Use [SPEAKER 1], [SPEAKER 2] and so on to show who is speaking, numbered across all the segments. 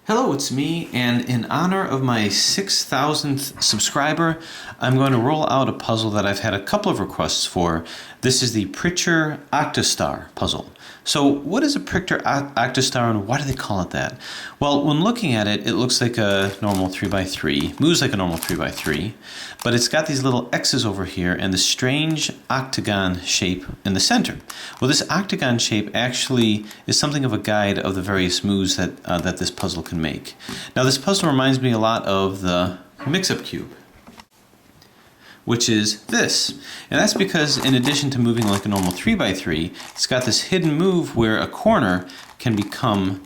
[SPEAKER 1] Hello, it's me, and in honor of my 6,000th subscriber, I'm going to roll out a puzzle that I've had a couple of requests for. This is the Prter Octar puzzle. So what is a Prter Octar and why do they call it that? Well, when looking at it, it looks like a normal 3x3, moves like a normal 3x3, but it's got these little X's over here and the strange octagon shape in the center. Well, this octagon shape actually is something of a guide of the various moves that this puzzle can make. Now, this puzzle reminds me a lot of the mix-up cube, which is this. And that's because in addition to moving like a normal 3x3, it's got this hidden move where a corner can become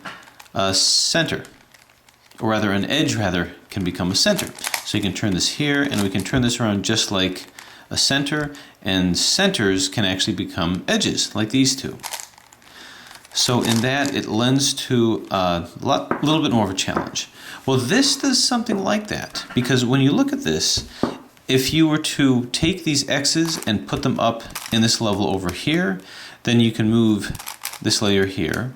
[SPEAKER 1] a center, or rather an edge can become a center. So you can turn this here and we can turn this around just like a center, and centers can actually become edges like these two. So in that, it lends to a little bit more of a challenge. Well, this does something like that, because when you look at this, if you were to take these X's and put them up in this level over here, then you can move this layer here.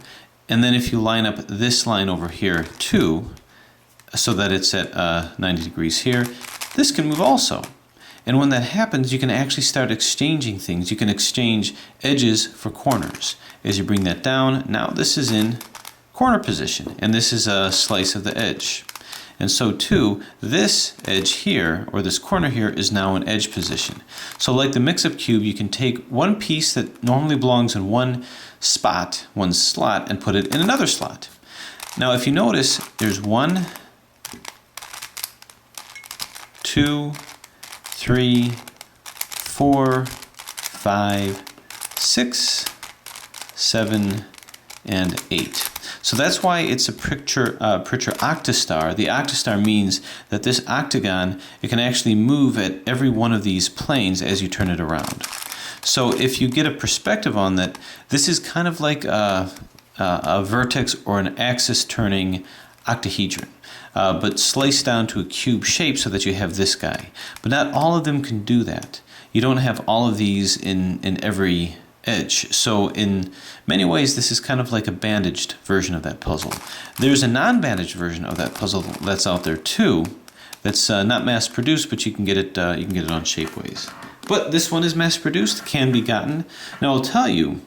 [SPEAKER 1] And then if you line up this line over here too, so that it's at 90 degrees here, this can move also. And when that happens, you can actually start exchanging things. You can exchange edges for corners. As you bring that down, now this is in corner position, and this is a slice of the edge. And so too, this edge here, or this corner here, is now in edge position. So like the mix-up cube, you can take one piece that normally belongs in one spot, one slot, and put it in another slot. Now if you notice, there's 1, 2, 3, 4, 5, 6, 7, and 8. So that's why it's a Prter Octar. The octastar means that this octagon, it can actually move at every one of these planes as you turn it around. So if you get a perspective on that, this is kind of like a vertex or an axis turning octahedron, but sliced down to a cube shape so that you have this guy. But not all of them can do that. You don't have all of these in every edge. So in many ways, this is kind of like a bandaged version of that puzzle. There's a non-bandaged version of that puzzle that's out there too, that's not mass-produced, but you can get it on Shapeways. But this one is mass-produced, can be gotten. Now I'll tell you,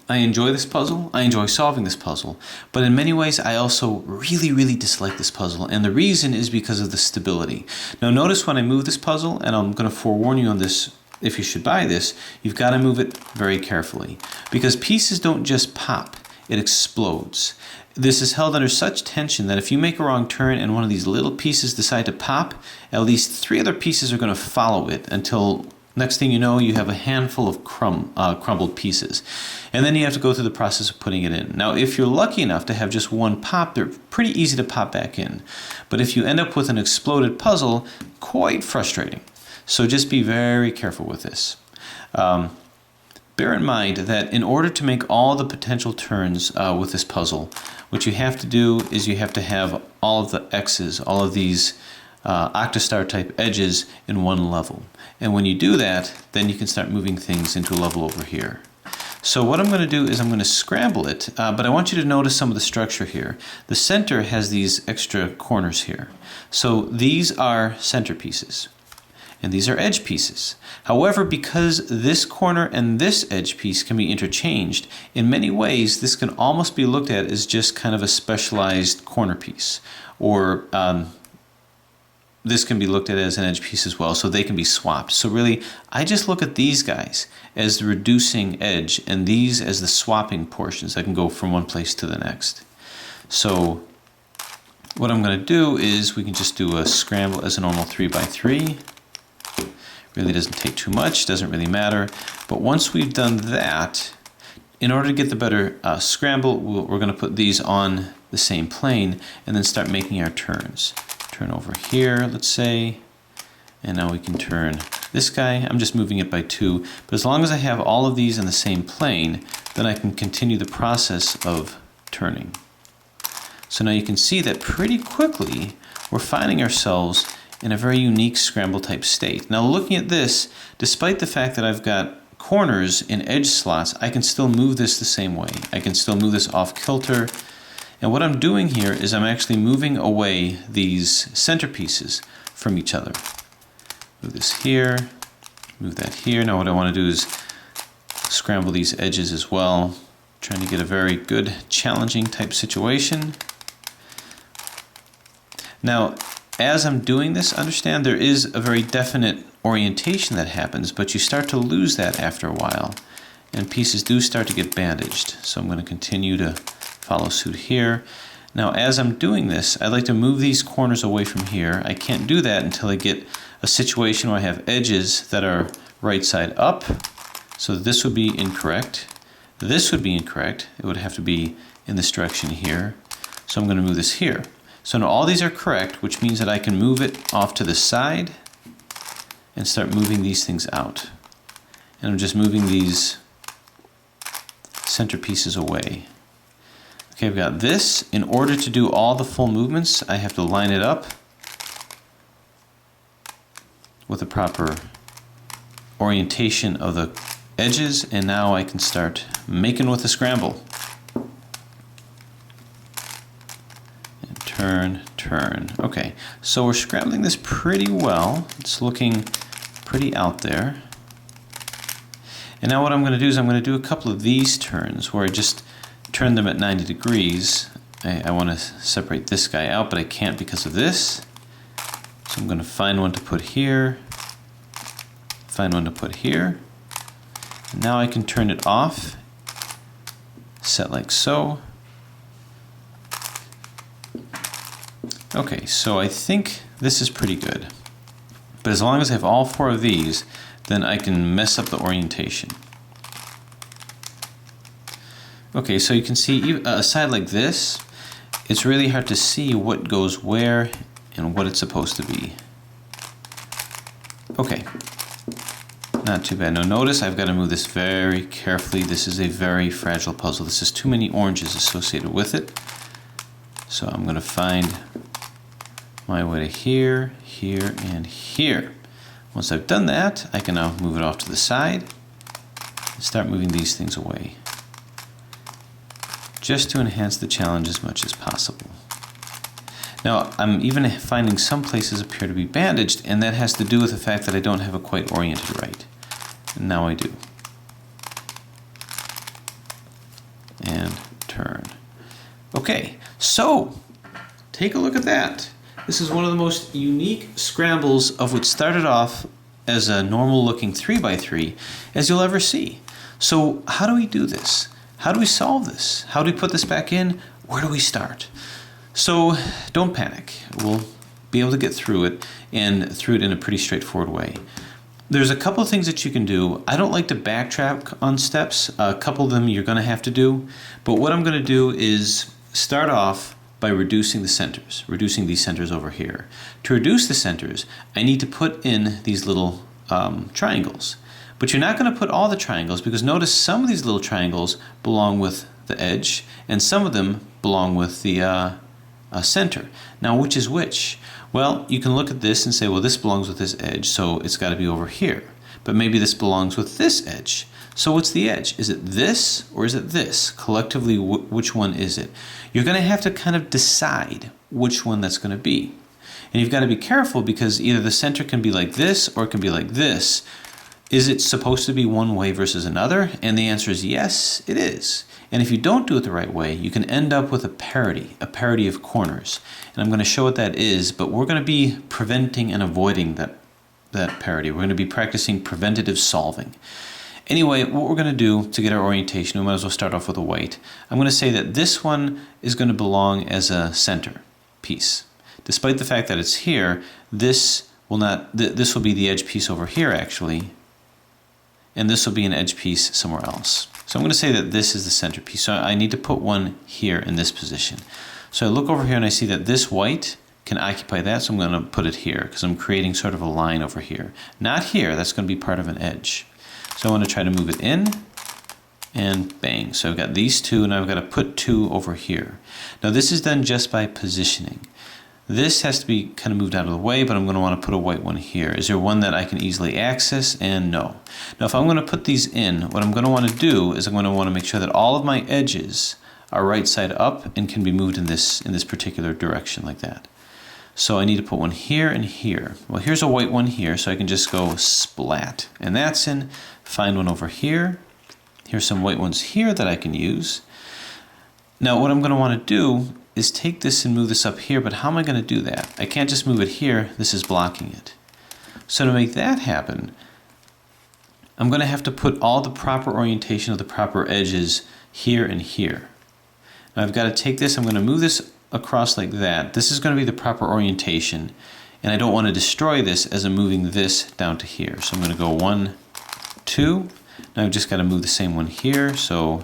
[SPEAKER 1] I enjoy this puzzle, I enjoy solving this puzzle, but in many ways I also really dislike this puzzle, and the reason is because of the stability. Now notice when I move this puzzle, and I'm going to forewarn you on this, if you should buy this, you've got to move it very carefully, because pieces don't just pop, it explodes. This is held under such tension that if you make a wrong turn and one of these little pieces decide to pop, at least 3 other pieces are going to follow it until next thing you know, you have a handful of crumbled pieces. And then you have to go through the process of putting it in. Now, if you're lucky enough to have just one pop, they're pretty easy to pop back in. But if you end up with an exploded puzzle, quite frustrating. So just be very careful with this. Bear in mind that in order to make all the potential turns with this puzzle, what you have to do is you have to have all of the X's, all of these octastar type edges in one level. And when you do that, then you can start moving things into a level over here. So what I'm going to do is I'm going to scramble it, but I want you to notice some of the structure here. The center has these extra corners here. So these are center pieces, and these are edge pieces. However, because this corner and this edge piece can be interchanged, in many ways this can almost be looked at as just kind of a specialized corner piece, or this can be looked at as an edge piece as well, so they can be swapped. So really, I just look at these guys as the reducing edge and these as the swapping portions that can go from one place to the next. So what I'm going to do is we can just do a scramble as a normal 3x3. Really doesn't take too much, doesn't really matter. But once we've done that, in order to get the better scramble, we're going to put these on the same plane and then start making our turns. Turn over here, let's say, and now we can turn this guy. I'm just moving it by 2, but as long as I have all of these in the same plane, then I can continue the process of turning. So now you can see that pretty quickly we're finding ourselves in a very unique scramble type state. Now looking at this, despite the fact that I've got corners in edge slots, I can still move this the same way. I can still move this off kilter, And what I'm doing here is I'm actually moving away these center pieces from each other. Move this here, move that here. Now what I want to do is scramble these edges as well, trying to get a very good challenging type situation. Now as I'm doing this, understand there is a very definite orientation that happens, but you start to lose that after a while, and pieces do start to get bandaged. So I'm going to continue to follow suit here. Now as I'm doing this, I'd like to move these corners away from here. I can't do that until I get a situation where I have edges that are right side up. So this would be incorrect. This would be incorrect. It would have to be in this direction here. So I'm going to move this here. So now all these are correct, which means that I can move it off to the side and start moving these things out. And I'm just moving these center pieces away. Okay, I've got this. In order to do all the full movements, I have to line it up with the proper orientation of the edges, and now I can start making with the scramble. And turn, turn. Okay, so we're scrambling this pretty well. It's looking pretty out there. And now what I'm going to do is I'm going to do a couple of these turns where I just turn them at 90 degrees. I want to separate this guy out, but I can't because of this. So I'm going to find one to put here, find one to put here. And now I can turn it off, set like so. Okay, so I think this is pretty good. But as long as I have all four of these, then I can mess up the orientation. Okay, so you can see a side like this, it's really hard to see what goes where and what it's supposed to be. Okay, not too bad. Now notice I've got to move this very carefully. This is a very fragile puzzle. This is too many oranges associated with it. So I'm going to find my way to here, here, and here. Once I've done that, I can now move it off to the side and start moving these things away, just to enhance the challenge as much as possible. Now, I'm even finding some places appear to be bandaged, and that has to do with the fact that I don't have it quite oriented right. And now I do. And turn. Okay, so take a look at that. This is one of the most unique scrambles of what started off as a normal looking 3x3 as you'll ever see. So how do we do this? How do we solve this? How do we put this back in? Where do we start? So don't panic. We'll be able to get through it, and through it in a pretty straightforward way. There's a couple of things that you can do. I don't like to backtrack on steps. A couple of them you're going to have to do. But what I'm going to do is start off by reducing the centers, reducing these centers over here. To reduce the centers, I need to put in these little triangles. But you're not going to put all the triangles, because notice some of these little triangles belong with the edge and some of them belong with the center. Now which is which? Well, you can look at this and say, well, this belongs with this edge, so it's got to be over here. But maybe this belongs with this edge. So what's the edge? Is it this or is it this? Collectively, which one is it? You're going to have to kind of decide which one that's going to be. And you've got to be careful, because either the center can be like this or it can be like this. Is it supposed to be one way versus another? And the answer is yes, it is. And if you don't do it the right way, you can end up with a parity of corners. And I'm going to show what that is, but we're going to be preventing and avoiding that parity. We're going to be practicing preventative solving. Anyway, what we're going to do to get our orientation, we might as well start off with a white. I'm going to say that this one is going to belong as a center piece. Despite the fact that it's here, this will be the edge piece over here actually, and this will be an edge piece somewhere else. So I'm going to say that this is the center piece. So I need to put one here in this position. So I look over here and I see that this white can occupy that, so I'm going to put it here because I'm creating sort of a line over here. Not here, that's going to be part of an edge. So I want to try to move it in, and bang. So I've got these two, and I've got to put two over here. Now this is done just by positioning. This has to be kind of moved out of the way, but I'm going to want to put a white one here. Is there one that I can easily access? And no. Now if I'm going to put these in, what I'm going to want to do is I'm going to want to make sure that all of my edges are right side up and can be moved in this particular direction like that. So I need to put one here and here. Well, here's a white one here, so I can just go splat. And that's in. Find one over here. Here's some white ones here that I can use. Now what I'm going to want to do is take this and move this up here, but how am I going to do that? I can't just move it here. This is blocking it. So to make that happen, I'm going to have to put all the proper orientation of the proper edges here and here. Now I've got to take this, I'm going to move this across like that. This is going to be the proper orientation, and I don't want to destroy this as I'm moving this down to here. So I'm going to go 1, 2. Now I've just got to move the same one here, so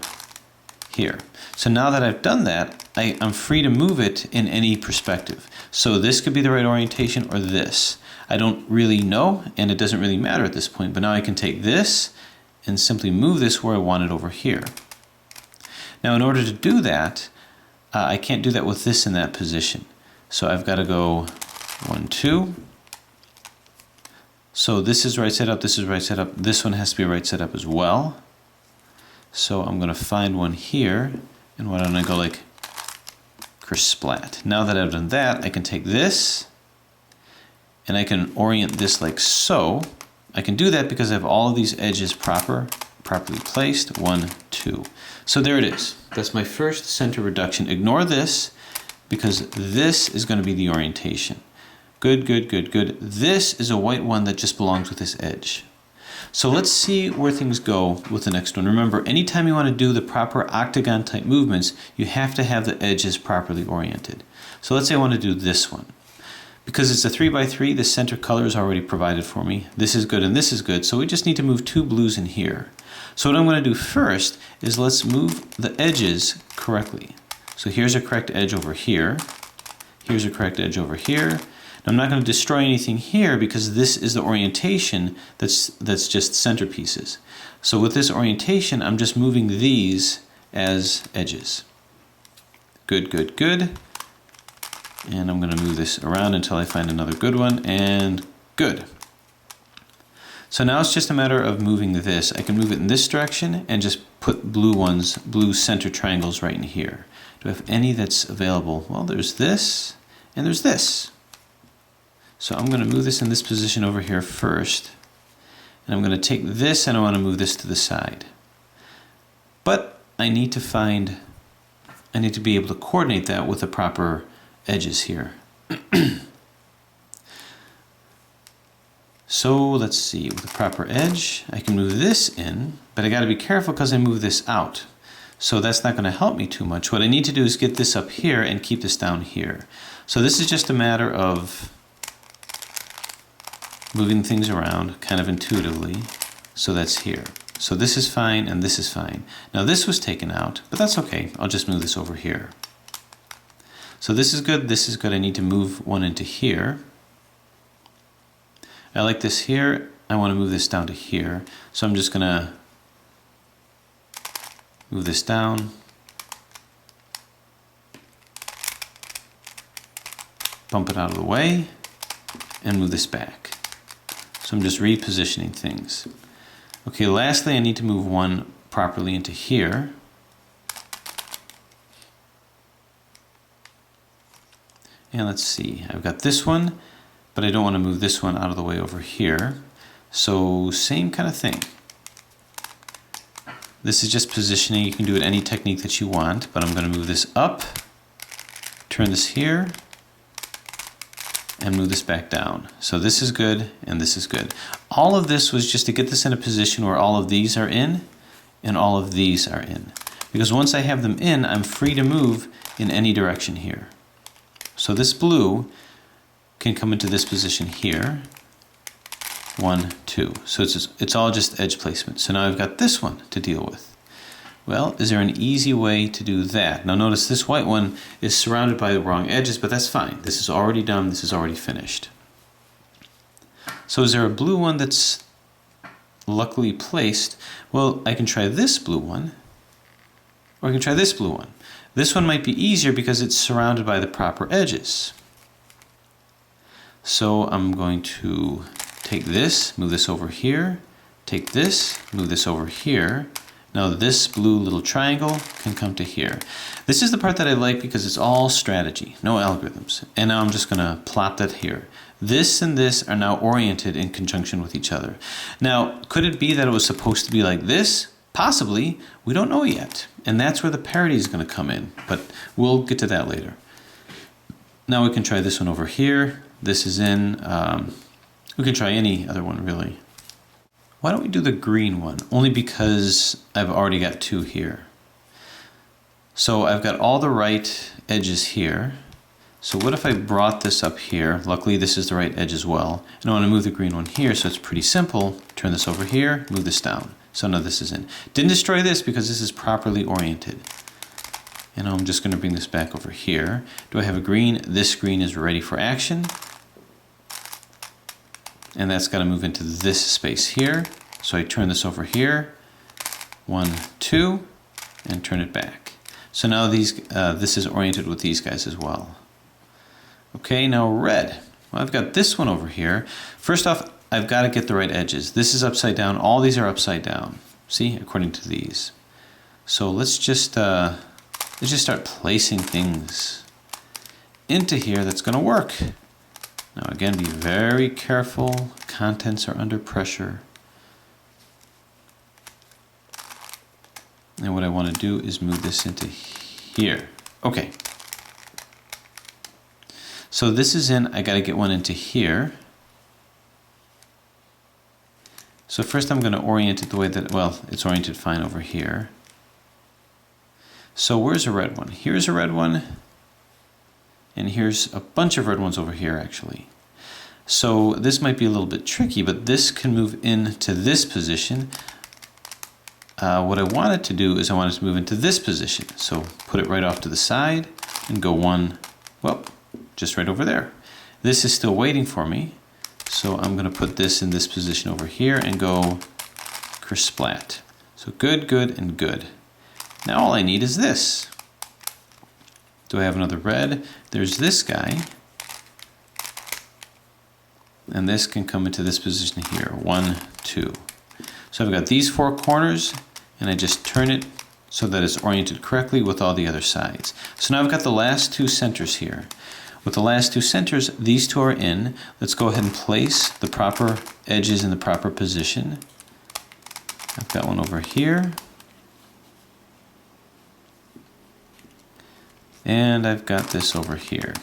[SPEAKER 1] here. So now that I've done that, I'm free to move it in any perspective. So this could be the right orientation or this. I don't really know, and it doesn't really matter at this point, but now I can take this and simply move this where I want it over here. Now in order to do that, I can't do that with this in that position. So I've got to go 1, 2. So this is right side up, this is right side up. This one has to be right side up as well. So I'm going to find one here, and why don't I go like splat. Now that I've done that, I can take this, and I can orient this like so. I can do that because I have all of these edges properly placed. 1, 2. So there it is. That's my first center reduction. Ignore this because this is going to be the orientation. Good, good, good, good. This is a white one that just belongs with this edge. So let's see where things go with the next one. Remember, anytime you want to do the proper octagon type movements, you have to have the edges properly oriented. So let's say I want to do this one. Because it's a 3x3, the center color is already provided for me. This is good and this is good, so we just need to move 2 blues in here. So what I'm going to do first is let's move the edges correctly. So here's a correct edge over here. Here's a correct edge over here. Now I'm not going to destroy anything here because this is the orientation that's just centerpieces. So with this orientation, I'm just moving these as edges. Good, good, good. And I'm going to move this around until I find another good one, and good. So now it's just a matter of moving this. I can move it in this direction and just put blue center triangles right in here. Do I have any that's available? Well, there's this and there's this. So I'm going to move this in this position over here first. And I'm going to take this and I want to move this to the side. But I need to be able to coordinate that with the proper edges here. So let's see, with the proper edge, I can move this in, but I got to be careful because I move this out. So that's not going to help me too much. What I need to do is get this up here and keep this down here. So this is just a matter of moving things around kind of intuitively. So that's here. So this is fine and this is fine. Now this was taken out, but that's okay. I'll just move this over here. So this is good, this is good. I need to move one into here. I like this here. I want to move this down to here. So I'm just going to move this down. Bump it out of the way and move this back. So I'm just repositioning things. Okay, lastly, I need to move one properly into here. And let's see, I've got this one, but I don't want to move this one out of the way over here. So same kind of thing. This is just positioning. You can do it any technique that you want, but I'm going to move this up, turn this here, and move this back down. So this is good, and this is good. All of this was just to get this in a position where all of these are in, and all of these are in. Because once I have them in, I'm free to move in any direction here. So this blue can come into this position here. 1, 2. So it's all just edge placement. So now I've got this one to deal with. Well, is there an easy way to do that? Now notice this white one is surrounded by the wrong edges, but that's fine. This is already done. This is already finished. So is there a blue one that's luckily placed? Well, I can try this blue one, or I can try this blue one. This one might be easier because it's surrounded by the proper edges. So I'm going to take this, move this over here, take this, move this over here, Now this blue little triangle can come to here. This is the part that I like because it's all strategy, no algorithms. And now I'm just going to plot that here. This and this are now oriented in conjunction with each other. Now, could it be that it was supposed to be like this? Possibly. We don't know yet. And that's where the parity is going to come in. But we'll get to that later. Now we can try this one over here. This is in, we can try any other one really. Why don't we do the green one? Only because I've already got two here. So I've got all the right edges here. So what if I brought this up here? Luckily this is the right edge as well. And I want to move the green one here, so it's pretty simple. Turn this over here, move this down. So now this is in. Didn't destroy this because this is properly oriented. And I'm just going to bring this back over here. Do I have a green? This green is ready for action. And that's got to move into this space here. So I turn this over here. 1, 2, and turn it back. So now these, this is oriented with these guys as well. Okay, now red. Well, I've got this one over here. First off, I've got to get the right edges. This is upside down. All these are upside down. See, according to these. So let's just start placing things into here that's going to work. Now again, be very careful. Contents are under pressure. And what I want to do is move this into here. Okay. So this is in, I got to get one into here. So first I'm going to orient it the way that, well, it's oriented fine over here. So where's a red one? Here's a red one. And here's a bunch of red ones over here actually. So this might be a little bit tricky, but this can move into this position. What I wanted to do is I wanted to move into this position. So put it right off to the side and go one, well, just right over there. This is still waiting for me. So I'm going to put this in this position over here and go kersplat. So good, good, and good. Now all I need is this. Do I have another red? There's this guy. And this can come into this position here. 1, 2. So I've got these 4 corners, and I just turn it so that it's oriented correctly with all the other sides. So now I've got the last 2 centers here. With the last 2 centers, these 2 are in. Let's go ahead and place the proper edges in the proper position. I've got one over here. And I've got this over here.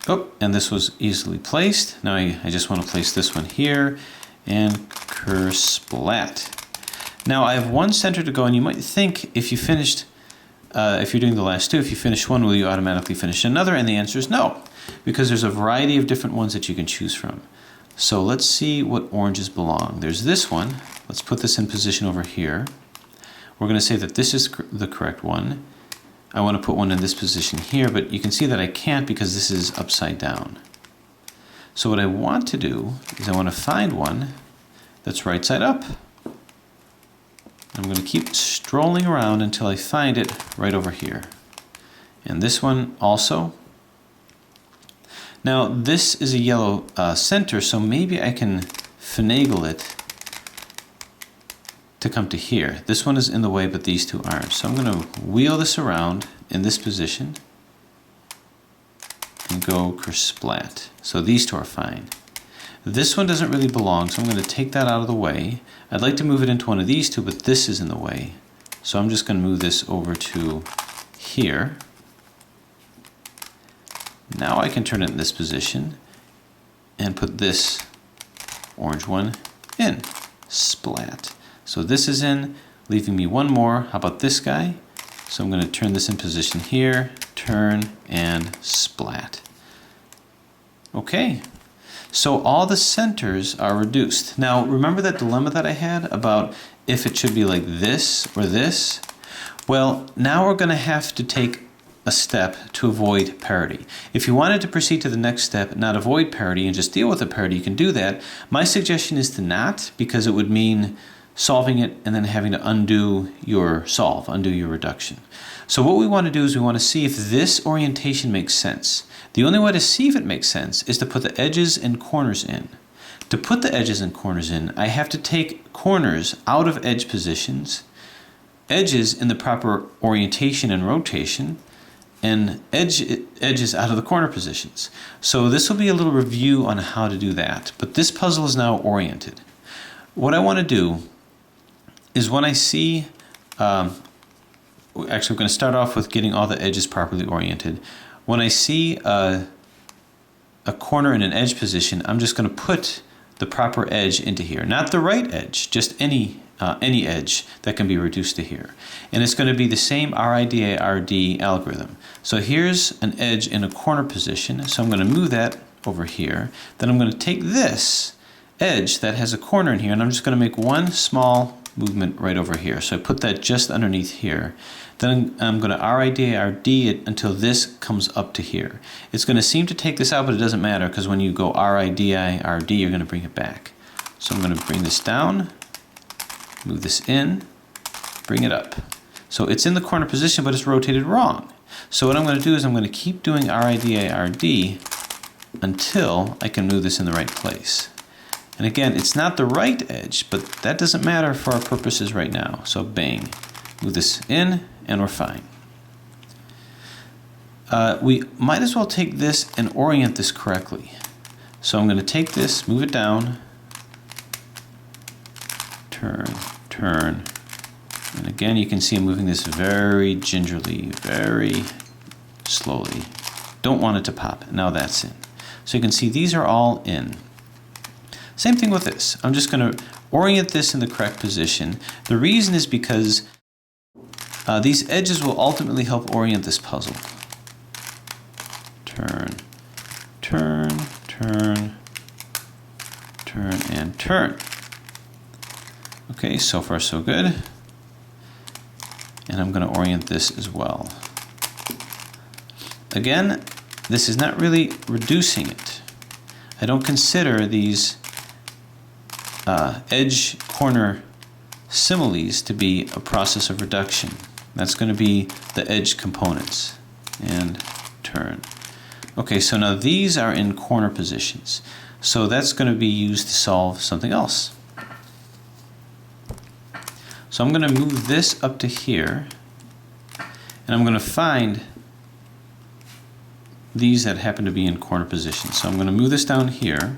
[SPEAKER 1] Oh, and this was easily placed. Now I just want to place this one here and kersplat. Now I have 1 center to go, and you might think if you finished, if you're doing the last 2, if you finish one, will you automatically finish another? And the answer is no, because there's a variety of different ones that you can choose from. So let's see what oranges belong. There's this one. Let's put this in position over here. We're going to say that this is the correct one. I want to put one in this position here, but you can see that I can't because this is upside down. So what I want to do is I want to find one that's right side up. I'm going to keep strolling around until I find it right over here. And this one also. Now this is a yellow center, so maybe I can finagle it to come to here. This one is in the way, but these 2 aren't. So I'm going to wheel this around in this position and go kersplat. So these 2 are fine. This one doesn't really belong, so I'm going to take that out of the way. I'd like to move it into one of these 2, but this is in the way. So I'm just going to move this over to here. Now I can turn it in this position and put this orange one in. Splat. So this is in, leaving me one more. How about this guy? So I'm going to turn this in position here, turn, and splat. Okay, so all the centers are reduced. Now remember that dilemma that I had about if it should be like this or this? Well, now we're going to have to take a step to avoid parity. If you wanted to proceed to the next step, not avoid parity and just deal with the parity, you can do that. My suggestion is to not, because it would mean solving it and then having to undo your solve, undo your reduction. So what we want to do is we want to see if this orientation makes sense. The only way to see if it makes sense is to put the edges and corners in. To put the edges and corners in, I have to take corners out of edge positions edges in the proper orientation and rotation, and edges out of the corner positions. So this will be a little review on how to do that. But this puzzle is now oriented. What I want to do is when I see, actually we're going to start off with getting all the edges properly oriented. When I see a corner in an edge position, I'm just going to put the proper edge into here. Not the right edge, just any edge that can be reduced to here. And it's going to be the same RIDA-RD algorithm. So here's an edge in a corner position, so I'm going to move that over here. Then I'm going to take this edge that has a corner in here, and I'm just going to make one small movement right over here. So I put that just underneath here. Then I'm going to RIDA-RD it until this comes up to here. It's going to seem to take this out, but it doesn't matter, because when you go RIDA-RD, you're going to bring it back. So I'm going to bring this down, move this in, bring it up. So it's in the corner position, but it's rotated wrong. So what I'm going to do is I'm going to keep doing RIDA-RD until I can move this in the right place. And again, it's not the right edge, but that doesn't matter for our purposes right now. So bang, move this in, and we're fine. We might as well take this and orient this correctly. So I'm going to take this, move it down, turn, turn. And again, you can see I'm moving this very gingerly, very slowly. Don't want it to pop. Now that's in. So you can see these are all in. Same thing with this. I'm just going to orient this in the correct position. The reason is because these edges will ultimately help orient this puzzle. Turn, turn, turn, turn, and turn. Okay, so far so good. And I'm going to orient this as well. Again, this is not really reducing it. I don't consider these edge corner similes to be a process of reduction. That's going to be the edge components. And turn. Okay, so now these are in corner positions. So that's going to be used to solve something else. So I'm going to move this up to here, and I'm going to find these that happen to be in corner positions. So I'm going to move this down here,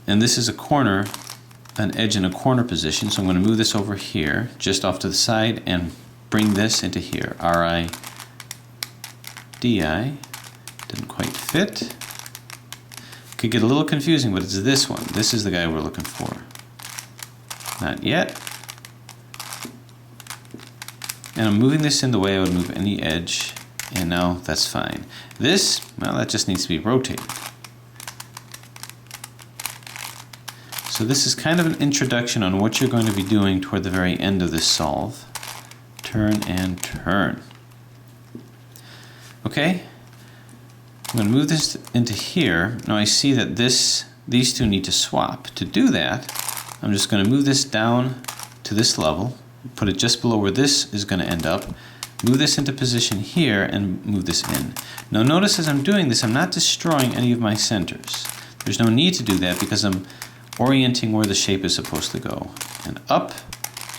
[SPEAKER 1] and this is a corner, an edge in a corner position, so I'm going to move this over here, just off to the side, and bring this into here. RIDI, didn't quite fit. Could get a little confusing, but it's this one. This is the guy we're looking for. Not yet. And I'm moving this in the way I would move any edge, and now that's fine. This, well, that just needs to be rotated. So this is kind of an introduction on what you're going to be doing toward the very end of this solve. Turn and turn. Okay, I'm going to move this into here. Now I see that these two need to swap. To do that, I'm just going to move this down to this level, put it just below where this is going to end up, move this into position here, and move this in. Now notice as I'm doing this, I'm not destroying any of my centers. There's no need to do that because I'm orienting where the shape is supposed to go. And up,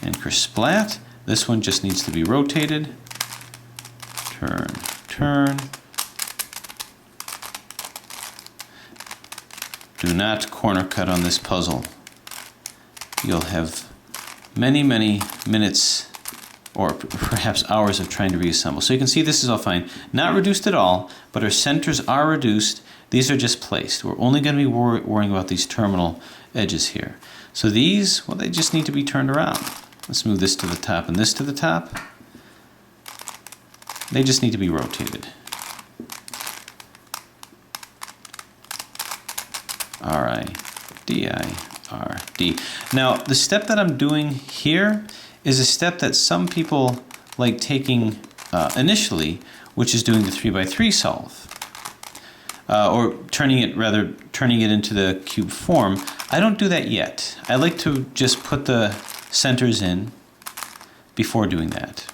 [SPEAKER 1] and kersplat. This one just needs to be rotated. Turn, turn. Do not corner cut on this puzzle. You'll have many, many minutes or perhaps hours of trying to reassemble. So you can see this is all fine. Not reduced at all, but our centers are reduced. These are just placed. We're only going to be worrying about these terminal edges here. So these, well, they just need to be turned around. Let's move this to the top and this to the top. They just need to be rotated. RIDI-RD. Now, the step that I'm doing here is a step that some people like taking initially, which is doing the 3x3 solve. Or turning it into the cube form. I don't do that yet. I like to just put the centers in before doing that,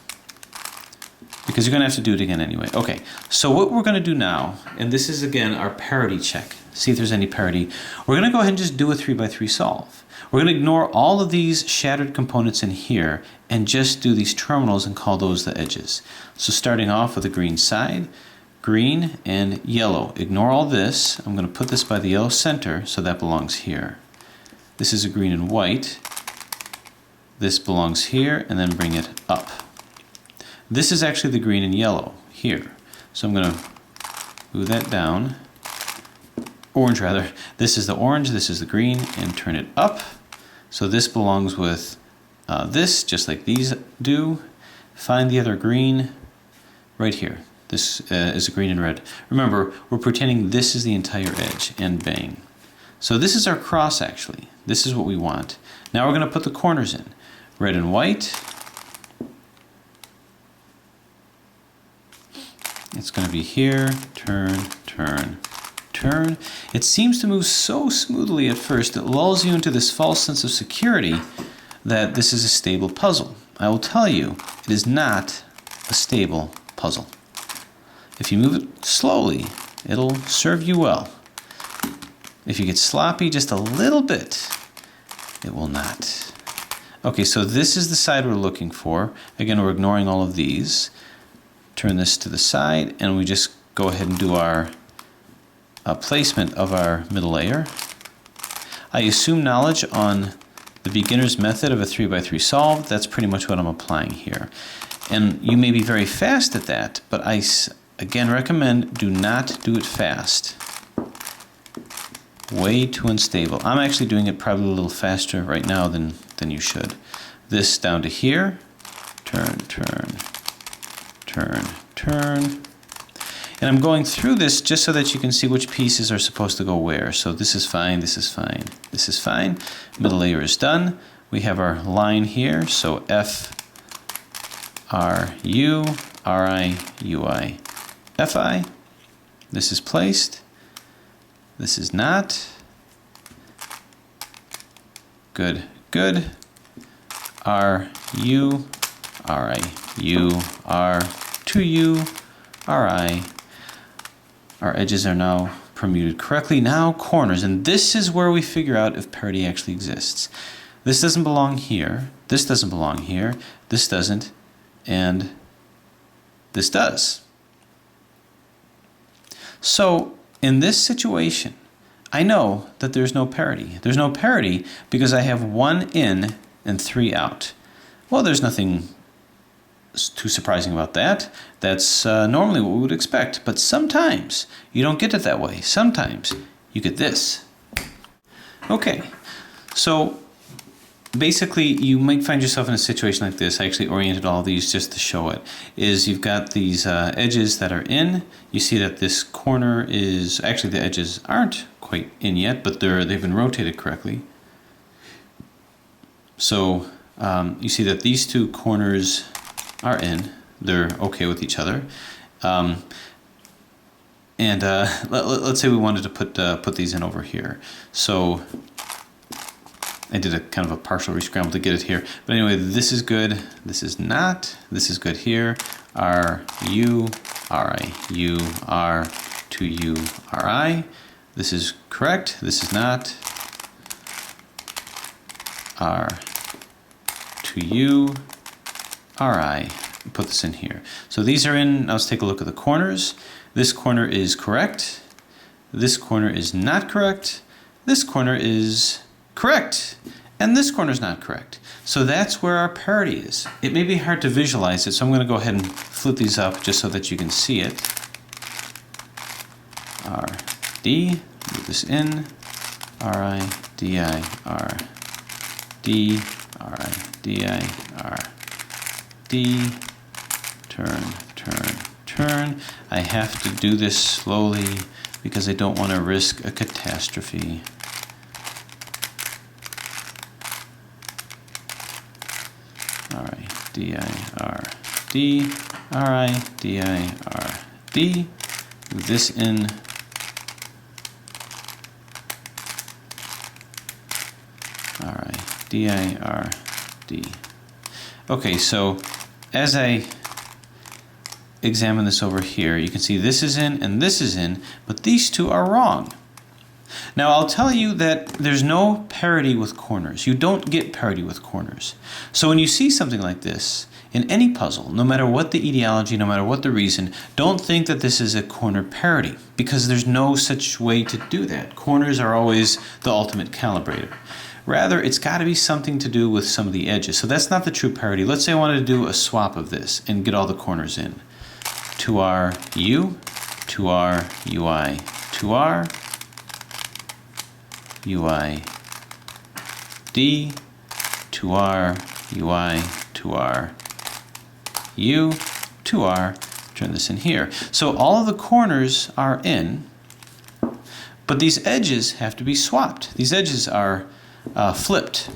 [SPEAKER 1] because you're going to have to do it again anyway. Okay, so what we're going to do now, and this is again our parity check, see if there's any parity. We're going to go ahead and just do a 3x3 solve. We're going to ignore all of these shattered components in here and just do these terminals and call those the edges. So starting off with the green side, green and yellow. Ignore all this. I'm going to put this by the yellow center, so that belongs here. This is a green and white. This belongs here, and then bring it up. This is actually the green and yellow here. So I'm going to move that down. Orange rather. This is the orange, this is the green, and turn it up. So this belongs with this, just like these do. Find the other green right here. This is a green and red. Remember, we're pretending this is the entire edge, and bang. So this is our cross actually. This is what we want. Now we're going to put the corners in. Red and white. It's going to be here, turn, turn, turn. It seems to move so smoothly at first, it lulls you into this false sense of security that this is a stable puzzle. I will tell you, it is not a stable puzzle. If you move it slowly, it'll serve you well. If you get sloppy just a little bit, it will not. Okay, so this is the side we're looking for. Again, we're ignoring all of these. Turn this to the side, and we just go ahead and do our placement of our middle layer. I assume knowledge on the beginner's method of a 3x3 solve. That's pretty much what I'm applying here. And you may be very fast at that, but I again recommend do not do it fast. Way too unstable. I'm actually doing it probably a little faster right now than you should. This down to here. Turn, turn, turn, turn. And I'm going through this just so that you can see which pieces are supposed to go where. So this is fine, this is fine, this is fine. Middle layer is done. We have our line here. So F, R, U, R, I, U, I, F, I. This is placed. This is not. Good, good. R, U, R, I, U, R, 2U, R, I. Our edges are now permuted correctly. Now corners, and this is where we figure out if parity actually exists. This doesn't belong here. This doesn't belong here. This doesn't, and this does. So in this situation, I know that there's no parity. There's no parity because I have 1 in and 3 out. Well, there's nothing too surprising about that. That's normally what we would expect, but sometimes you don't get it that way. Sometimes you get this. Okay, so basically you might find yourself in a situation like this. I actually oriented all of these just to show it. Is you've got these edges that are in. You see that this corner is, actually the edges aren't quite in yet, but they've been rotated correctly. So you see that these two corners are in. They're okay with each other. Let's say we wanted to put these in over here. So I did a kind of a partial rescramble to get it here. But anyway, this is good. This is not. This is good here. R, U, R, I, U, R, 2U, R, I. This is correct. This is not. R, 2U, R, I. Put this in here. So these are in. Now let's take a look at the corners. This corner is correct. This corner is not correct. This corner is correct. And this corner is not correct. So that's where our parity is. It may be hard to visualize it, so I'm going to go ahead and flip these up just so that you can see it. R, D, move this in. R, I, D, I, R, D, R, I, D, I, R, D, turn, turn, turn. I have to do this slowly because I don't want to risk a catastrophe. R-I, D-I-R, D, R-I, D-I-R, D. Move this in. R-I, D-I-R, D. Okay, so as I examine this over here, you can see this is in and this is in, but these two are wrong. Now I'll tell you that there's no parity with corners. You don't get parity with corners. So when you see something like this, in any puzzle, no matter what the etiology, no matter what the reason, don't think that this is a corner parity, because there's no such way to do that. Corners are always the ultimate calibrator. Rather, it's got to be something to do with some of the edges. So that's not the true parity. Let's say I wanted to do a swap of this and get all the corners in. 2R, U, 2R, UI, 2R, UI, D, 2R, UI, 2R, U, 2R, turn this in here. So all of the corners are in, but these edges have to be swapped. These edges are flipped.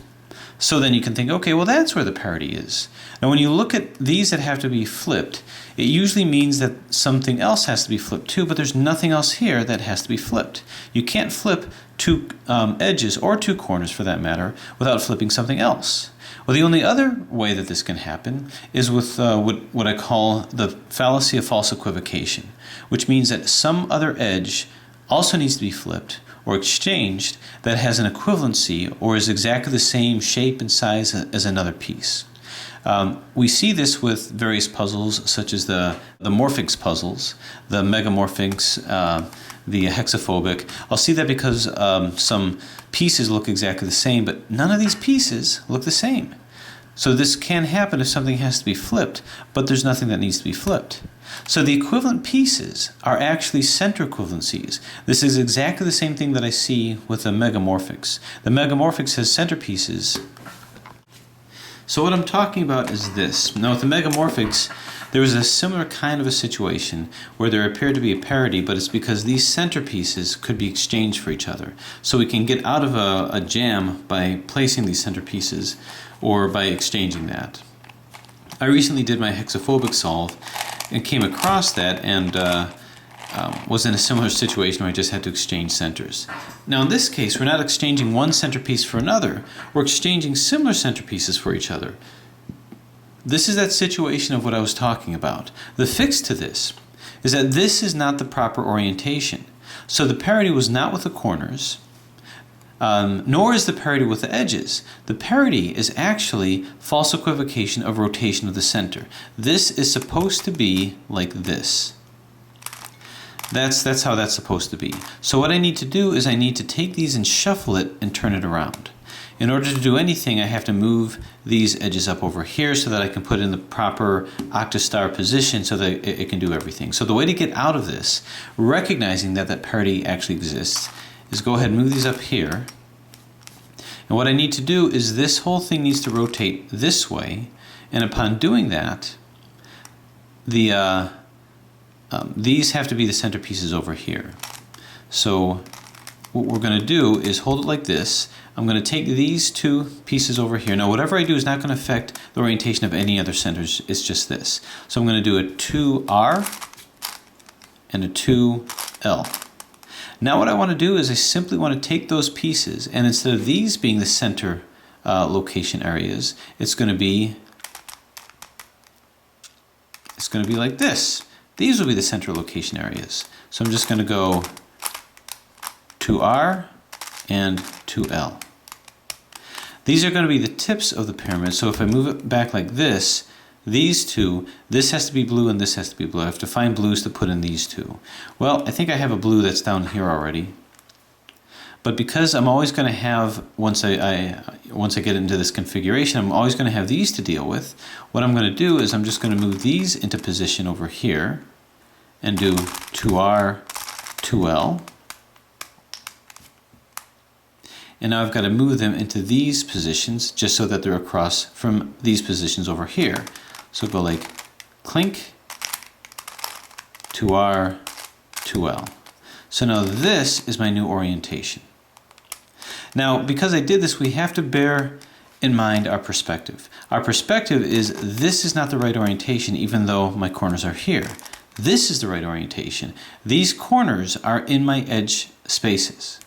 [SPEAKER 1] So then you can think, okay, well that's where the parity is. Now when you look at these that have to be flipped, it usually means that something else has to be flipped too, but there's nothing else here that has to be flipped. You can't flip two edges, or two corners for that matter, without flipping something else. Well, the only other way that this can happen is with what I call the fallacy of false equivocation, which means that some other edge also needs to be flipped or exchanged that has an equivalency or is exactly the same shape and size as another piece. We see this with various puzzles such as the morphics puzzles, the megamorphics, the hexaphobic. I'll see that because some pieces look exactly the same, but none of these pieces look the same. So this can happen if something has to be flipped, but there's nothing that needs to be flipped. So the equivalent pieces are actually center equivalencies. This is exactly the same thing that I see with the megamorphics. The megamorphics has center pieces. So what I'm talking about is this. Now with the megamorphics, there was a similar kind of a situation where there appeared to be a parity, but it's because these center pieces could be exchanged for each other. So we can get out of a jam by placing these center pieces or by exchanging that. I recently did my hexaphobic solve and came across that and was in a similar situation where I just had to exchange centers. Now in this case, we're not exchanging one centerpiece for another, we're exchanging similar centerpieces for each other. This is that situation of what I was talking about. The fix to this is that this is not the proper orientation. So the parity was not with the corners, nor is the parity with the edges. The parity is actually false equivocation of rotation of the center. This is supposed to be like this. That's how that's supposed to be. So what I need to do is I need to take these and shuffle it and turn it around. In order to do anything, I have to move these edges up over here so that I can put in the proper Octar position so that it can do everything. So the way to get out of this, recognizing that that parity actually exists, is go ahead and move these up here. And what I need to do is this whole thing needs to rotate this way, and upon doing that, these have to be the centerpieces over here. So what we're going to do is hold it like this. I'm going to take these two pieces over here. Now whatever I do is not going to affect the orientation of any other centers, it's just this. So I'm going to do a 2R and a 2L. Now what I want to do is I simply want to take those pieces, and instead of these being the center location areas, it's going to be like this. These will be the center location areas. So I'm just going to go 2R and 2L. These are going to be the tips of the pyramid, so if I move it back like this, these two, this has to be blue and this has to be blue. I have to find blues to put in these two. Well, I think I have a blue that's down here already. But because I'm always going to have, once I get into this configuration, I'm always going to have these to deal with. What I'm going to do is I'm just going to move these into position over here and do 2R, 2L. And now I've got to move them into these positions just so that they're across from these positions over here. So go like clink, 2R, 2L. So now this is my new orientation. Now, because I did this, we have to bear in mind our perspective. Our perspective is this is not the right orientation, even though my corners are here. This is the right orientation. These corners are in my edge spaces.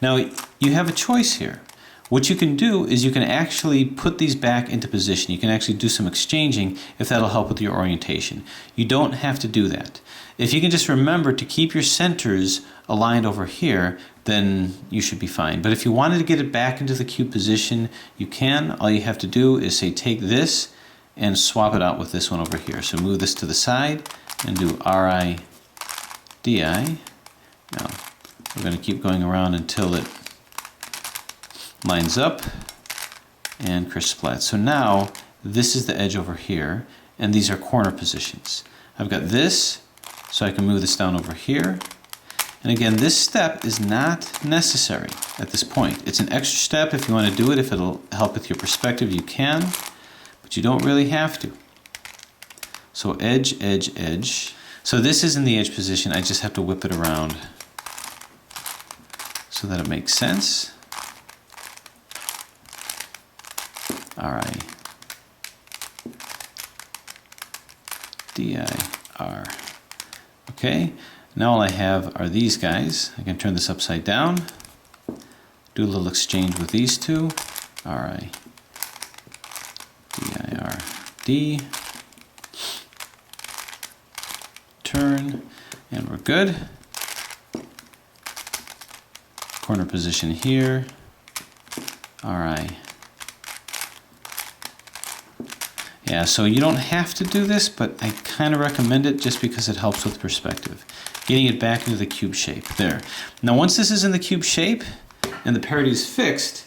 [SPEAKER 1] Now, you have a choice here. What you can do is you can actually put these back into position. You can actually do some exchanging if that'll help with your orientation. You don't have to do that. If you can just remember to keep your centers aligned over here, then you should be fine. But if you wanted to get it back into the cube position, you can. All you have to do is say take this and swap it out with this one over here. So move this to the side and do RI DI. Now we're going to keep going around until it lines up and crisp splat. So now this is the edge over here, and these are corner positions. I've got this, so I can move this down over here. And again, this step is not necessary at this point. It's an extra step if you want to do it. If it'll help with your perspective, you can, but you don't really have to. So edge, edge, edge. So this is in the edge position. I just have to whip it around so that it makes sense. All right. DIR. Okay, now all I have are these guys. I can turn this upside down, do a little exchange with these two. RI DIR D. Turn, and we're good. Corner position here. RI. Yeah, so you don't have to do this, but I kind of recommend it just because it helps with perspective. Getting it back into the cube shape. There. Now once this is in the cube shape and the parity is fixed,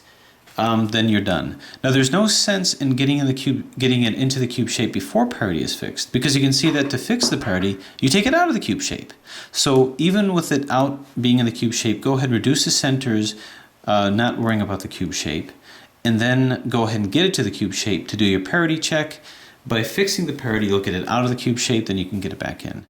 [SPEAKER 1] then you're done. Now there's no sense in getting it into the cube shape before parity is fixed, because you can see that to fix the parity, you take it out of the cube shape. So even with it out being in the cube shape, go ahead and reduce the centers, not worrying about the cube shape, and then go ahead and get it to the cube shape to do your parity check. By fixing the parity, you'll get it out of the cube shape, then you can get it back in.